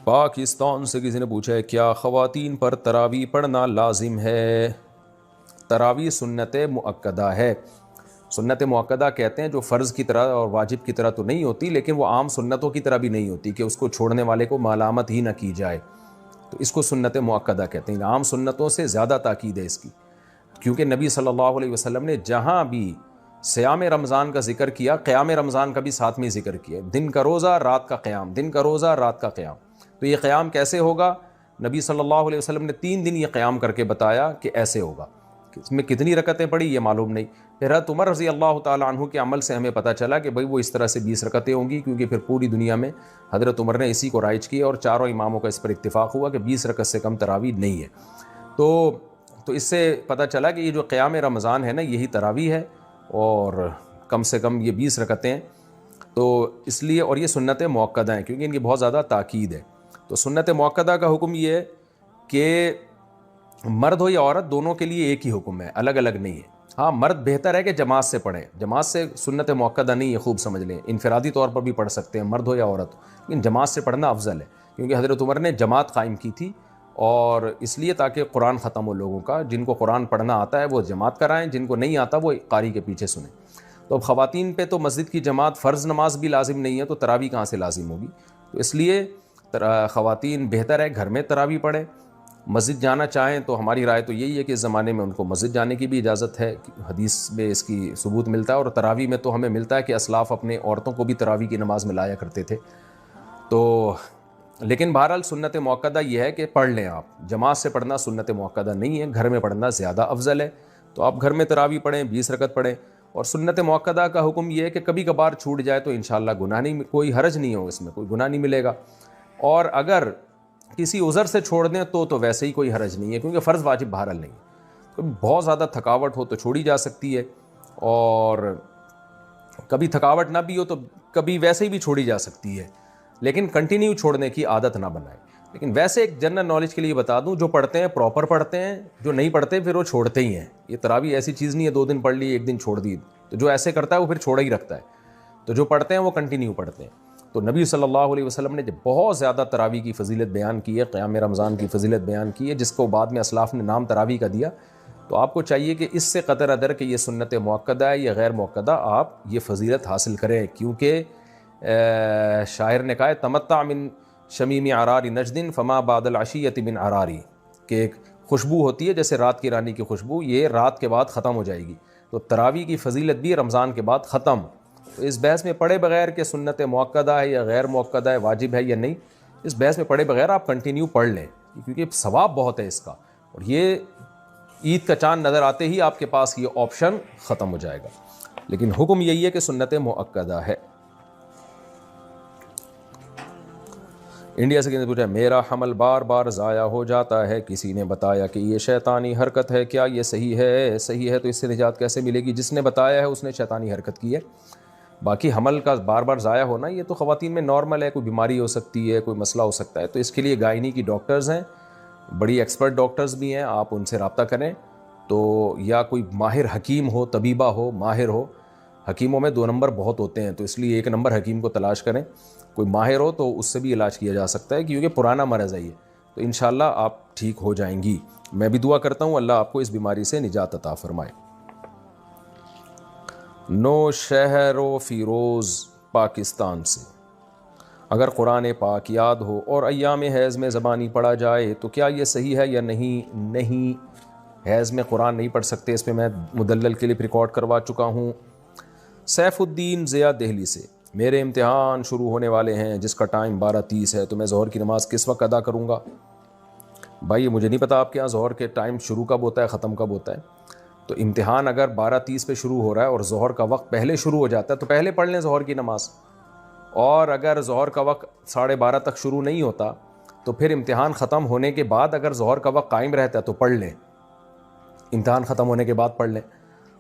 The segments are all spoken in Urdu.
پاکستان سے کسی نے پوچھا ہے کیا خواتین پر تراویح پڑھنا لازم ہے؟ تراویح سنت مؤکدہ ہے. سنت مؤکدہ کہتے ہیں جو فرض کی طرح اور واجب کی طرح تو نہیں ہوتی، لیکن وہ عام سنتوں کی طرح بھی نہیں ہوتی کہ اس کو چھوڑنے والے کو ملامت ہی نہ کی جائے، تو اس کو سنت مؤکدہ کہتے ہیں. عام سنتوں سے زیادہ تاکید ہے اس کی، کیونکہ نبی صلی اللہ علیہ وسلم نے جہاں بھی صیام رمضان کا ذکر کیا، قیام رمضان کا بھی ساتھ میں ذکر کیا. دن کا روزہ رات کا قیام، دن کا روزہ رات کا قیام. تو یہ قیام کیسے ہوگا؟ نبی صلی اللہ علیہ وسلم نے 3 دن یہ قیام کر کے بتایا کہ ایسے ہوگا. اس میں کتنی رکعتیں پڑھی یہ معلوم نہیں. پھر حضرت عمر رضی اللہ تعالیٰ عنہ کے عمل سے ہمیں پتہ چلا کہ بھئی وہ اس طرح سے 20 رکعتیں ہوں گی، کیونکہ پھر پوری دنیا میں حضرت عمر نے اسی کو رائج کیا اور چاروں اماموں کا اس پر اتفاق ہوا کہ 20 رکعت سے کم تراویح نہیں ہے. تو اس سے پتہ چلا کہ یہ جو قیام رمضان ہے نا، یہی تراویح ہے، اور کم سے کم یہ 20 رکعتیں. تو اس لیے، اور یہ سنت مؤکدہ ہیں کیونکہ ان کی بہت زیادہ تاکید ہے. تو سنت مؤکدہ کا حکم یہ ہے کہ مرد ہو یا عورت دونوں کے لیے ایک ہی حکم ہے، الگ الگ نہیں ہے. ہاں، مرد بہتر ہے کہ جماعت سے پڑھیں، جماعت سے سنت مؤکدہ نہیں ہے، خوب سمجھ لیں. انفرادی طور پر بھی پڑھ سکتے ہیں مرد ہو یا عورت، لیکن جماعت سے پڑھنا افضل ہے، کیونکہ حضرت عمر نے جماعت قائم کی تھی، اور اس لیے تاکہ قرآن ختم ہو لوگوں کا. جن کو قرآن پڑھنا آتا ہے وہ جماعت کرائیں، جن کو نہیں آتا وہ قاری کے پیچھے سنیں. تو اب خواتین پہ تو مسجد کی جماعت فرض نماز بھی لازم نہیں ہے، تو تراویح کہاں سے لازم ہوگی؟ تو اس لیے خواتین بہتر ہے گھر میں تراویح پڑھیں. مسجد جانا چاہیں تو ہماری رائے تو یہی ہے کہ اس زمانے میں ان کو مسجد جانے کی بھی اجازت ہے، حدیث میں اس کی ثبوت ملتا ہے. اور تراویح میں تو ہمیں ملتا ہے کہ اسلاف اپنے عورتوں کو بھی تراویح کی نماز میں لایا کرتے تھے. تو لیکن بہرحال سنت مؤکدہ یہ ہے کہ پڑھ لیں آپ. جماعت سے پڑھنا سنت مؤکدہ نہیں ہے، گھر میں پڑھنا زیادہ افضل ہے. تو آپ گھر میں تراویح پڑھیں، 20 رکعت پڑھیں. اور سنت مؤکدہ کا حکم یہ ہے کہ کبھی کبھار چھوٹ جائے تو انشاءاللہ گناہ نہیں، کوئی حرج نہیں ہو، اس میں کوئی گناہ نہیں ملے گا. اور اگر کسی عذر سے چھوڑ دیں تو ویسے ہی کوئی حرج نہیں ہے، کیونکہ فرض واجب بہرحال نہیں ہے. کبھی بہت زیادہ تھکاوٹ ہو تو چھوڑی جا سکتی ہے، اور کبھی تھکاوٹ نہ بھی ہو تو کبھی ویسے ہی بھی چھوڑی جا سکتی ہے، لیکن کنٹینیو چھوڑنے کی عادت نہ بنائیں. لیکن ویسے ایک جنرل نالج کے لیے بتا دوں، جو پڑھتے ہیں پراپر پڑھتے ہیں، جو نہیں پڑھتے پھر وہ چھوڑتے ہی ہیں. یہ تراویح ایسی چیز نہیں ہے 2 دن پڑھ لی 1 دن چھوڑ دی. تو جو ایسے کرتا ہے وہ پھر چھوڑا ہی رکھتا ہے. تو جو پڑھتے ہیں وہ کنٹینیو پڑھتے ہیں. تو نبی صلی اللہ علیہ وسلم نے جب بہت زیادہ تراویح کی فضیلت بیان کی ہے، قیام رمضان کی فضیلت بیان کی ہے، جس کو بعد میں اسلاف نے نام تراویح کا دیا، تو آپ کو چاہیے کہ اس سے قطع نظر کہ یہ سنت مؤکدہ ہے یا غیر مؤکدہ، آپ یہ فضیلت حاصل کریں. کیونکہ شاعر نے کہا ہے تمتع من شمیم عرار نجد فما بعد العشیۃ من عراری، کہ ایک خوشبو ہوتی ہے جیسے رات کی رانی کی خوشبو، یہ رات کے بعد ختم ہو جائے گی. تو تراویح کی فضیلت بھی رمضان کے بعد ختم. تو اس بحث میں پڑھے بغیر کہ سنت مؤکدہ ہے یا غیر مؤکدہ ہے، واجب ہے یا نہیں، اس بحث میں پڑھے بغیر آپ کنٹینیو پڑھ لیں، کیونکہ ثواب بہت ہے اس کا. اور یہ عید کا چاند نظر آتے ہی آپ کے پاس یہ آپشن ختم ہو جائے گا. لیکن حکم یہی ہے کہ سنت مؤکدہ ہے. انڈیا سے کسی نے پوچھا میرا حمل بار بار ضائع ہو جاتا ہے، کسی نے بتایا کہ یہ شیطانی حرکت ہے، کیا یہ صحیح ہے؟ صحیح ہے تو اس سے نجات کیسے ملے گی؟ جس نے بتایا ہے اس نے شیطانی حرکت کی ہے. باقی حمل کا بار بار ضائع ہونا یہ تو خواتین میں نارمل ہے، کوئی بیماری ہو سکتی ہے، کوئی مسئلہ ہو سکتا ہے. تو اس کے لیے گائنی کی ڈاکٹرز ہیں، بڑی ایکسپرٹ ڈاکٹرز بھی ہیں، آپ ان سے رابطہ کریں. تو یا کوئی ماہر حکیم ہو، طبیبہ ہو، ماہر ہو. حکیموں میں 2 نمبر بہت ہوتے ہیں، تو اس لیے 1 نمبر حکیم کو تلاش کریں. کوئی ماہر ہو تو اس سے بھی علاج کیا جا سکتا ہے، کیونکہ پرانا مرض ہے یہ. تو انشاءاللہ آپ ٹھیک ہو جائیں گی. میں بھی دعا کرتا ہوں اللہ آپ کو اس بیماری سے نجات عطا فرمائے. نو شہر و فیروز پاکستان سے، اگر قرآن پاک یاد ہو اور ایام حیض میں زبانی پڑھا جائے تو کیا یہ صحیح ہے یا نہیں؟ نہیں، حیض میں قرآن نہیں پڑھ سکتے، اس پہ میں مدلل کلپ ریکارڈ کروا چکا ہوں. سیف الدین ضیاء دہلی سے، میرے امتحان شروع ہونے والے ہیں جس کا ٹائم 12:30 ہے، تو میں ظہر کی نماز کس وقت ادا کروں گا؟ بھائی مجھے نہیں پتا آپ کے یہاں ظہر کے ٹائم شروع کب ہوتا ہے ختم کب ہوتا ہے. تو امتحان اگر 12:30 پہ شروع ہو رہا ہے اور ظہر کا وقت پہلے شروع ہو جاتا ہے تو پہلے پڑھ لیں ظہر کی نماز. اور اگر ظہر کا وقت 12:30 تک شروع نہیں ہوتا تو پھر امتحان ختم ہونے کے بعد اگر ظہر کا وقت قائم رہتا ہے تو پڑھ لیں، امتحان ختم ہونے کے بعد پڑھ لیں.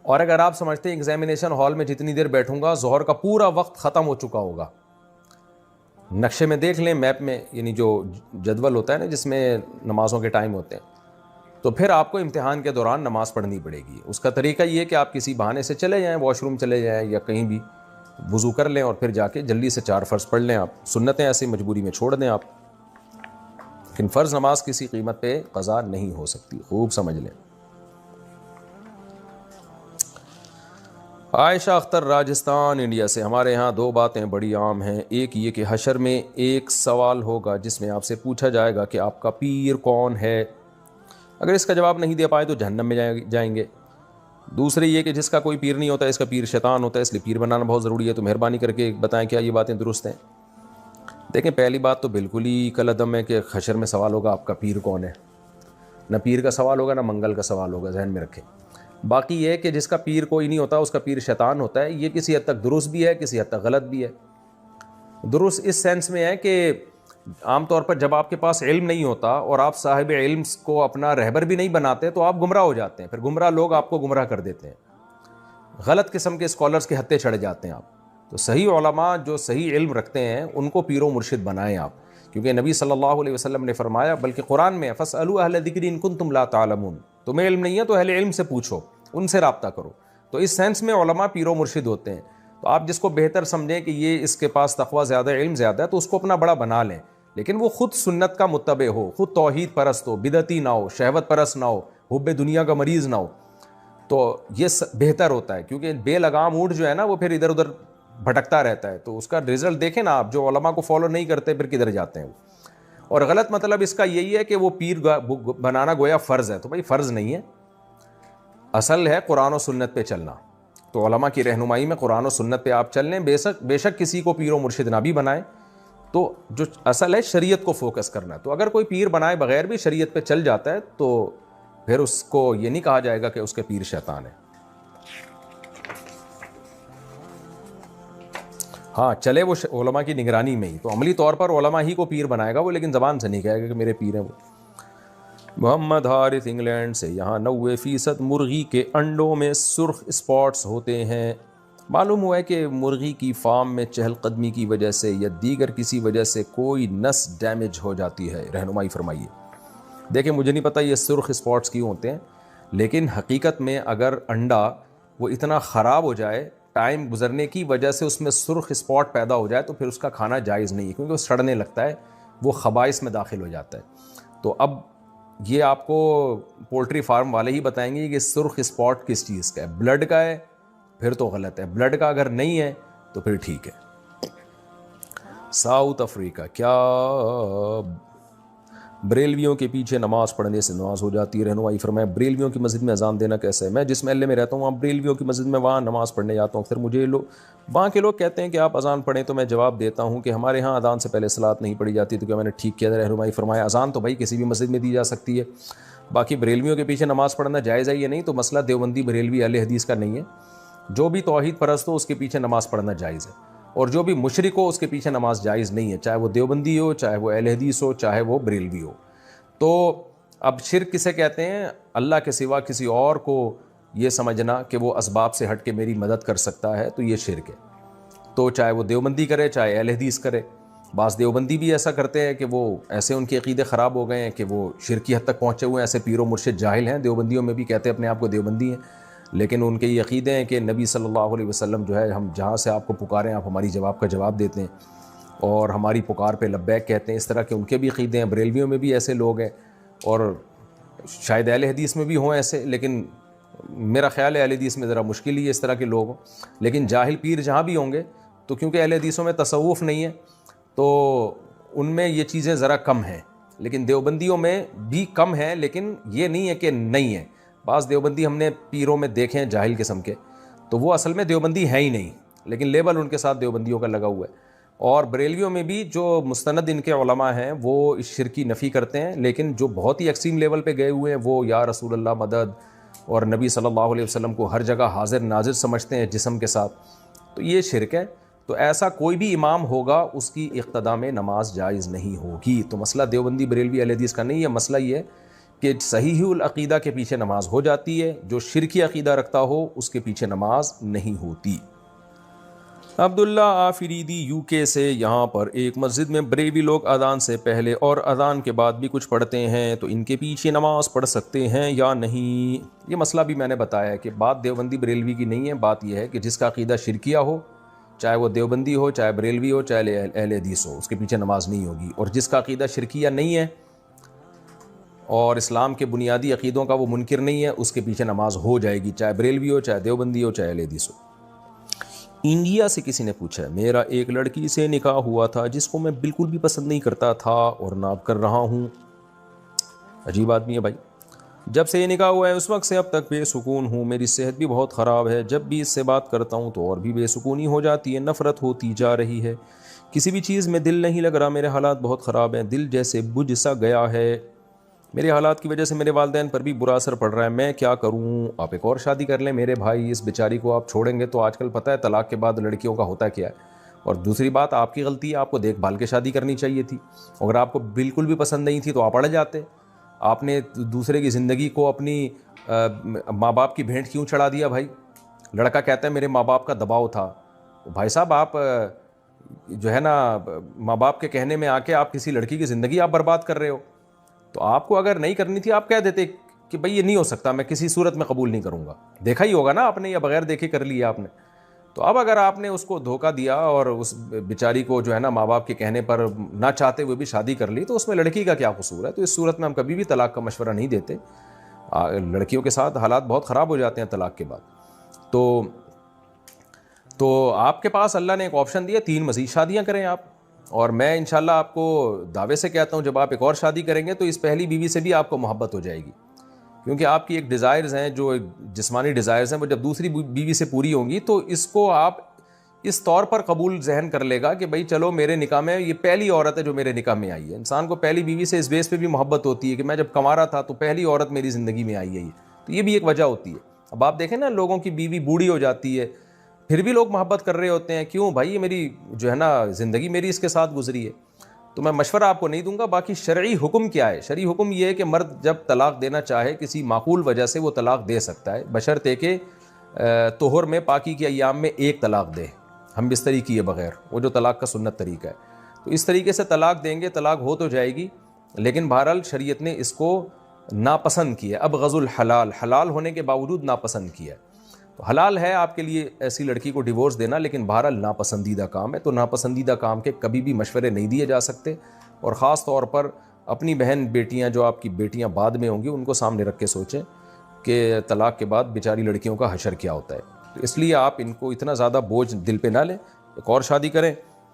اور اگر آپ سمجھتے ہیں ایگزامینیشن ہال میں جتنی دیر بیٹھوں گا ظہر کا پورا وقت ختم ہو چکا ہوگا، نقشے میں دیکھ لیں، میپ میں، یعنی جو جدول ہوتا ہے نا جس میں نمازوں کے ٹائم ہوتے ہیں، تو پھر آپ کو امتحان کے دوران نماز پڑھنی پڑے گی. اس کا طریقہ یہ ہے کہ آپ کسی بہانے سے چلے جائیں، واش روم چلے جائیں یا کہیں بھی وضو کر لیں اور پھر جا کے جلدی سے 4 فرض پڑھ لیں. آپ سنتیں ایسے مجبوری میں چھوڑ دیں آپ. لیکن فرض نماز کسی قیمت پہ قضا نہیں ہو سکتی، خوب سمجھ لیں۔ عائشہ اختر راجستھان انڈیا سے، ہمارے ہاں دو باتیں بڑی عام ہیں، ایک یہ کہ حشر میں ایک سوال ہوگا جس میں آپ سے پوچھا جائے گا کہ آپ کا پیر کون ہے، اگر اس کا جواب نہیں دے پائے تو جہنم میں جائیں گے۔ دوسرے یہ کہ جس کا کوئی پیر نہیں ہوتا، اس کا پیر شیطان ہوتا ہے، اس لیے پیر بنانا بہت ضروری ہے۔ تو مہربانی کر کے بتائیں کیا یہ باتیں درست ہیں؟ دیکھیں، پہلی بات تو بالکل ہی کالعدم ہے کہ حشر میں سوال ہوگا آپ کا پیر کون ہے، نہ پیر کا سوال ہوگا نہ منگل کا سوال ہوگا، ذہن میں رکھیں۔ باقی یہ کہ جس کا پیر کوئی نہیں ہوتا اس کا پیر شیطان ہوتا ہے، یہ کسی حد تک درست بھی ہے، کسی حد تک غلط بھی ہے۔ درست اس سینس میں ہے کہ عام طور پر جب آپ کے پاس علم نہیں ہوتا اور آپ صاحب علم کو اپنا رہبر بھی نہیں بناتے تو آپ گمراہ ہو جاتے ہیں، پھر گمراہ لوگ آپ کو گمراہ کر دیتے ہیں، غلط قسم کے اسکالرز کے ہتھے چڑھ جاتے ہیں آپ۔ تو صحیح علماء جو صحیح علم رکھتے ہیں ان کو پیر و مرشد بنائیں آپ، کیونکہ نبی صلی اللہ علیہ وسلم نے فرمایا، بلکہ قرآن میں فَاسْأَلُوا أَهْلَ الذِّكْرِ إِن كُنتُمْ لَا تَعْلَمُونَ، تمہیں علم نہیں ہے تو اہل علم سے پوچھو، ان سے رابطہ کرو۔ تو اس سینس میں علماء پیر و مرشد ہوتے ہیں۔ تو آپ جس کو بہتر سمجھیں کہ یہ اس کے پاس تقویٰ زیادہ، علم زیادہ ہے، تو اس کو اپنا بڑا بنا لیں، لیکن وہ خود سنت کا متبع ہو، خود توحید پرست ہو، بدعتی نہ ہو، شہوت پرست نہ ہو، حب دنیا کا مریض نہ ہو، تو یہ بہتر ہوتا ہے۔ کیونکہ بے لگام اونٹ جو ہے نا وہ پھر ادھر ادھر بھٹکتا رہتا ہے، تو اس کا رزلٹ دیکھیں نا آپ، جو علماء کو فالو نہیں کرتے پھر کدھر جاتے ہیں وہ۔ اور غلط مطلب اس کا یہی ہے کہ وہ پیر بنانا گویا فرض ہے، تو بھائی فرض نہیں ہے، اصل ہے قرآن و سنت پہ چلنا۔ تو علماء کی رہنمائی میں قرآن و سنت پہ آپ چل لیں، بے شک کسی کو پیر و مرشد نہ بھی بنائیں، تو جو اصل ہے شریعت کو فوکس کرنا ہے۔ تو اگر کوئی پیر بنائے بغیر بھی شریعت پہ چل جاتا ہے تو پھر اس کو یہ نہیں کہا جائے گا کہ اس کے پیر شیطان ہے۔ ہاں چلے وہ علماء کی نگرانی میں ہی، تو عملی طور پر علماء ہی کو پیر بنائے گا وہ، لیکن زبان سے نہیں کہے گا کہ میرے پیر ہیں وہ۔ محمد حارث انگلینڈ سے، یہاں 90% مرغی کے انڈوں میں سرخ اسپاٹس ہوتے ہیں، معلوم ہوا ہے کہ مرغی کی فارم میں چہل قدمی کی وجہ سے یا دیگر کسی وجہ سے کوئی نس ڈیمیج ہو جاتی ہے، رہنمائی فرمائیے۔ دیکھیں مجھے نہیں پتہ یہ سرخ اسپاٹس کیوں ہوتے ہیں، لیکن حقیقت میں اگر انڈا وہ اتنا خراب ہو جائے، ٹائم گزرنے کی وجہ سے اس میں سرخ اسپاٹ پیدا ہو جائے، تو پھر اس کا کھانا جائز نہیں ہے، کیونکہ وہ سڑنے لگتا ہے، وہ خبائث میں داخل ہو جاتا ہے۔ تو اب یہ آپ کو پولٹری فارم والے ہی بتائیں گے کہ سرخ اسپاٹ کس چیز کا ہے، بلڈ کا ہے پھر تو غلط ہے، بلڈ کا اگر نہیں ہے تو پھر ٹھیک ہے۔ ساؤتھ افریقہ، کیا بریلویوں کے پیچھے نماز پڑھنے سے نماز ہو جاتی ہے؟ رہنمائی فرمائے بریلویوں کی مسجد میں اذان دینا کیسے ہے؟ میں جس محلے میں رہتا ہوں وہاں بریلویوں کی مسجد میں وہاں نماز پڑھنے جاتا ہوں، پھر مجھے وہاں کے لوگ کہتے ہیں کہ آپ اذان پڑھیں، تو میں جواب دیتا ہوں کہ ہمارے ہاں اذان سے پہلے صلاۃ نہیں پڑھی جاتی، تو کیا میں نے ٹھیک کیا؟ رہنمائی فرمایا اذان تو بھائی کسی بھی مسجد میں دی جا سکتی ہے، باقی بریلویوں کے پیچھے نماز پڑھنا جائز ہے یا نہیں تو مسئلہ دیوبندی بریلوی اہل حدیث کا نہیں ہے، جو بھی توحید پرست ہو اس کے پیچھے نماز پڑھنا جائز ہے، اور جو بھی مشرک ہو اس کے پیچھے نماز جائز نہیں ہے، چاہے وہ دیوبندی ہو، چاہے وہ اہل حدیث ہو، چاہے وہ بریلوی ہو۔ تو اب شرک کسے کہتے ہیں؟ اللہ کے سوا کسی اور کو یہ سمجھنا کہ وہ اسباب سے ہٹ کے میری مدد کر سکتا ہے، تو یہ شرک ہے۔ تو چاہے وہ دیوبندی کرے چاہے اہل حدیث کرے، بعض دیوبندی بھی ایسا کرتے ہیں کہ وہ ایسے ان کے عقیدے خراب ہو گئے ہیں کہ وہ شرکی حد تک پہنچے ہوئے ہیں، ایسے پیر و مرشد جاہل ہیں، دیوبندیوں میں بھی کہتے ہیں اپنے آپ کو دیوبندی ہیں، لیکن ان کے یہ عقیدے ہیں کہ نبی صلی اللہ علیہ وسلم جو ہے، ہم جہاں سے آپ کو پکاریں آپ ہماری جواب کا جواب دیتے ہیں اور ہماری پکار پہ لبیک کہتے ہیں، اس طرح کے ان کے بھی عقیدے ہیں۔ بریلویوں میں بھی ایسے لوگ ہیں اور شاید اہل حدیث میں بھی ہوں ایسے، لیکن میرا خیال ہے اہل حدیث میں ذرا مشکل ہی ہے اس طرح کے لوگ، لیکن جاہل پیر جہاں بھی ہوں گے، تو کیونکہ اہل حدیثوں میں تصوف نہیں ہے تو ان میں یہ چیزیں ذرا کم ہیں، لیکن دیوبندیوں میں بھی کم ہیں، لیکن یہ نہیں ہے کہ نہیں ہے۔ بعض دیوبندی ہم نے پیروں میں دیکھے ہیں جاہل قسم کے، تو وہ اصل میں دیوبندی ہیں ہی نہیں، لیکن لیبل ان کے ساتھ دیوبندیوں کا لگا ہوا ہے۔ اور بریلویوں میں بھی جو مستند ان کے علماء ہیں وہ اس شرک کی نفی کرتے ہیں، لیکن جو بہت ہی ایکسٹریم لیول پہ گئے ہوئے ہیں وہ یا رسول اللہ مدد اور نبی صلی اللہ علیہ وسلم کو ہر جگہ حاضر ناظر سمجھتے ہیں جسم کے ساتھ، تو یہ شرک ہے۔ تو ایسا کوئی بھی امام ہوگا اس کی اقتداء میں نماز جائز نہیں ہوگی۔ تو مسئلہ دیوبندی بریلوی اہل حدیث کا نہیں ہے، مسئلہ یہ ہے کہ صحیح العقیدہ کے پیچھے نماز ہو جاتی ہے، جو شرکی عقیدہ رکھتا ہو اس کے پیچھے نماز نہیں ہوتی۔ عبداللہ آفریدی یو کے سے، یہاں پر ایک مسجد میں بریلوی لوگ اذان سے پہلے اور اذان کے بعد بھی کچھ پڑھتے ہیں، تو ان کے پیچھے نماز پڑھ سکتے ہیں یا نہیں؟ یہ مسئلہ بھی میں نے بتایا ہے کہ بات دیوبندی بریلوی کی نہیں ہے، بات یہ ہے کہ جس کا عقیدہ شرکیہ ہو، چاہے وہ دیوبندی ہو، چاہے بریلوی ہو، چاہے اہل حدیث ہو، اس کے پیچھے نماز نہیں ہوگی، اور جس کا عقیدہ شرکیہ نہیں ہے اور اسلام کے بنیادی عقیدوں کا وہ منکر نہیں ہے، اس کے پیچھے نماز ہو جائے گی، چاہے بریلوی ہو، چاہے دیوبندی ہو، چاہے اہل حدیث ہو۔ انڈیا سے کسی نے پوچھا ہے، میرا ایک لڑکی سے نکاح ہوا تھا جس کو میں بالکل بھی پسند نہیں کرتا تھا اور نہ اب کر رہا ہوں۔ عجیب آدمی ہے بھائی۔ جب سے یہ نکاح ہوا ہے اس وقت سے اب تک بے سکون ہوں، میری صحت بھی بہت خراب ہے، جب بھی اس سے بات کرتا ہوں تو اور بھی بے سکونی ہو جاتی ہے، نفرت ہوتی جا رہی ہے، کسی بھی چیز میں دل نہیں لگ رہا، میرے حالات بہت خراب ہیں، دل جیسے بجھ سا گیا ہے، میرے حالات کی وجہ سے میرے والدین پر بھی برا اثر پڑ رہا ہے، میں کیا کروں؟ آپ ایک اور شادی کر لیں میرے بھائی، اس بیچاری کو آپ چھوڑیں گے تو آج کل پتہ ہے طلاق کے بعد لڑکیوں کا ہوتا کیا ہے۔ اور دوسری بات آپ کی غلطی ہے، آپ کو دیکھ بھال کے شادی کرنی چاہیے تھی، اگر آپ کو بالکل بھی پسند نہیں تھی تو آپ اڑ جاتے۔ آپ نے دوسرے کی زندگی کو اپنی ماں باپ کی بھینٹ کیوں چڑھا دیا بھائی؟ لڑکا کہتا ہے میرے ماں باپ کا دباؤ تھا، بھائی صاحب آپ جو ہے نا ماں باپ کے کہنے میں آ کے آپ کسی لڑکی کی زندگی آپ برباد کر رہے ہو۔ تو آپ کو اگر نہیں کرنی تھی آپ کہہ دیتے کہ بھئی یہ نہیں ہو سکتا، میں کسی صورت میں قبول نہیں کروں گا، دیکھا ہی ہوگا نا آپ نے یا بغیر دیکھے کر لیا آپ نے۔ تو اب اگر آپ نے اس کو دھوکہ دیا اور اس بیچاری کو جو ہے نا ماں باپ کے کہنے پر نہ چاہتے ہوئے بھی شادی کر لی، تو اس میں لڑکی کا کیا قصور ہے؟ تو اس صورت میں ہم کبھی بھی طلاق کا مشورہ نہیں دیتے، لڑکیوں کے ساتھ حالات بہت خراب ہو جاتے ہیں طلاق کے بعد۔ تو آپ کے پاس اللہ نے ایک آپشن دیا، 3 مزید شادیاں کریں آپ، اور میں انشاءاللہ آپ کو دعوے سے کہتا ہوں جب آپ ایک اور شادی کریں گے تو اس پہلی بیوی سے بھی آپ کو محبت ہو جائے گی، کیونکہ آپ کی ایک ڈیزائرز ہیں، جو جسمانی ڈیزائرز ہیں، وہ جب دوسری بیوی سے پوری ہوں گی تو اس کو آپ اس طور پر قبول ذہن کر لے گا کہ بھئی چلو میرے نکاح میں یہ پہلی عورت ہے جو میرے نکاح میں آئی ہے۔ انسان کو پہلی بیوی سے اس بیس پہ بھی محبت ہوتی ہے کہ میں جب کما رہا تھا تو پہلی عورت میری زندگی میں آئی ہے، تو یہ بھی ایک وجہ ہوتی ہے۔ اب آپ دیکھیں نا لوگوں کی بیوی بوڑھی ہو جاتی ہے پھر بھی لوگ محبت کر رہے ہوتے ہیں، کیوں بھائی؟ یہ میری جو ہے نا زندگی میری اس کے ساتھ گزری ہے۔ تو میں مشورہ آپ کو نہیں دوں گا۔ باقی شرعی حکم کیا ہے؟ شرعی حکم یہ ہے کہ مرد جب طلاق دینا چاہے کسی معقول وجہ سے وہ طلاق دے سکتا ہے، بشرطے کہ طہر میں پاکی کے ایام میں 1 طلاق دے، ہم بستری کیے بغیر، وہ جو طلاق کا سنت طریقہ ہے۔ تو اس طریقے سے طلاق دیں گے، طلاق ہو تو جائے گی، لیکن بہرحال شریعت نے اس کو ناپسند کیا ہے، ابغض الحلال، حلال ہونے کے باوجود ناپسند کیا ہے۔ تو حلال ہے آپ کے لیے ایسی لڑکی کو ڈیورس دینا، لیکن بہرحال ناپسندیدہ کام ہے، تو ناپسندیدہ کام کے کبھی بھی مشورے نہیں دیے جا سکتے، اور خاص طور پر اپنی بہن بیٹیاں جو آپ کی بیٹیاں بعد میں ہوں گی ان کو سامنے رکھ کے سوچیں کہ طلاق کے بعد بیچاری لڑکیوں کا حشر کیا ہوتا ہے۔ تو اس لیے آپ ان کو اتنا زیادہ بوجھ دل پہ نہ لیں، ایک اور شادی کریں،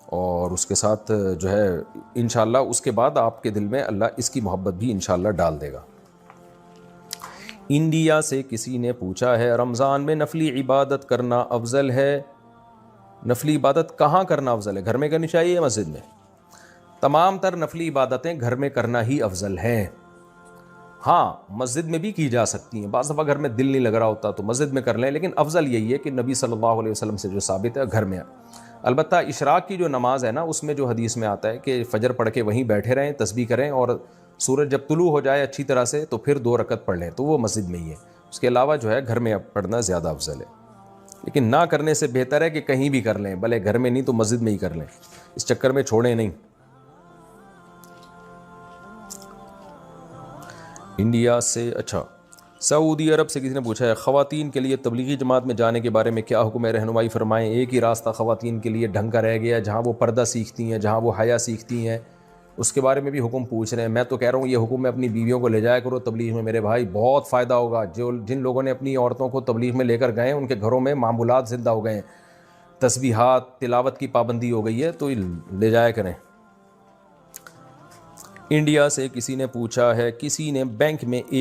اور اس کے ساتھ جو ہے انشاءاللہ اس کے بعد آپ کے دل میں اللہ اس کی محبت بھی انشاءاللہ ڈال دے گا۔ انڈیا سے کسی نے پوچھا ہے، رمضان میں نفلی عبادت کرنا افضل ہے؟ نفلی عبادت کہاں کرنا افضل ہے؟ گھر میں کرنی چاہیے یا مسجد میں؟ تمام تر نفلی عبادتیں گھر میں کرنا ہی افضل ہیں۔ ہاں مسجد میں بھی کی جا سکتی ہیں، بعض دفعہ گھر میں دل نہیں لگ رہا ہوتا تو مسجد میں کر لیں، لیکن افضل یہی ہے کہ نبی صلی اللہ علیہ وسلم سے جو ثابت ہے گھر میں۔ البتہ اشراق کی جو نماز ہے نا، اس میں جو حدیث میں آتا ہے کہ فجر پڑھ کے وہیں بیٹھے رہیں، تسبیح کریں، اور سورج جب طلوع ہو جائے اچھی طرح سے تو پھر 2 رکعت پڑھ لیں، تو وہ مسجد میں ہی ہے۔ اس کے علاوہ جو ہے گھر میں پڑھنا زیادہ افضل ہے، لیکن نہ کرنے سے بہتر ہے کہ کہیں بھی کر لیں، بھلے گھر میں نہیں تو مسجد میں ہی کر لیں، اس چکر میں چھوڑیں نہیں۔ انڈیا سے اچھا سعودی عرب سے کسی نے پوچھا ہے، خواتین کے لیے تبلیغی جماعت میں جانے کے بارے میں کیا حکم ہے؟ رہنمائی فرمائیں۔ ایک ہی راستہ خواتین کے لیے ڈھنگ کا رہ گیا، جہاں وہ پردہ سیکھتی ہیں، جہاں وہ حیا سیکھتی ہیں، اس کے بارے میں بھی حکم پوچھ رہے ہیں۔ میں تو کہہ رہا ہوں یہ حکم میں اپنی بیویوں کو لے جایا کرو تبلیغ میں، میرے بھائی بہت فائدہ ہوگا۔ جن لوگوں نے اپنی عورتوں کو تبلیغ میں لے کر گئے ان کے گھروں میں معمولات زندہ ہو گئے ہیں، تسبیحات، تلاوت کی پابندی ہو گئی ہے، تو لے جایا کریں۔ انڈیا سے کسی نے پوچھا ہے، کسی نے بینک میں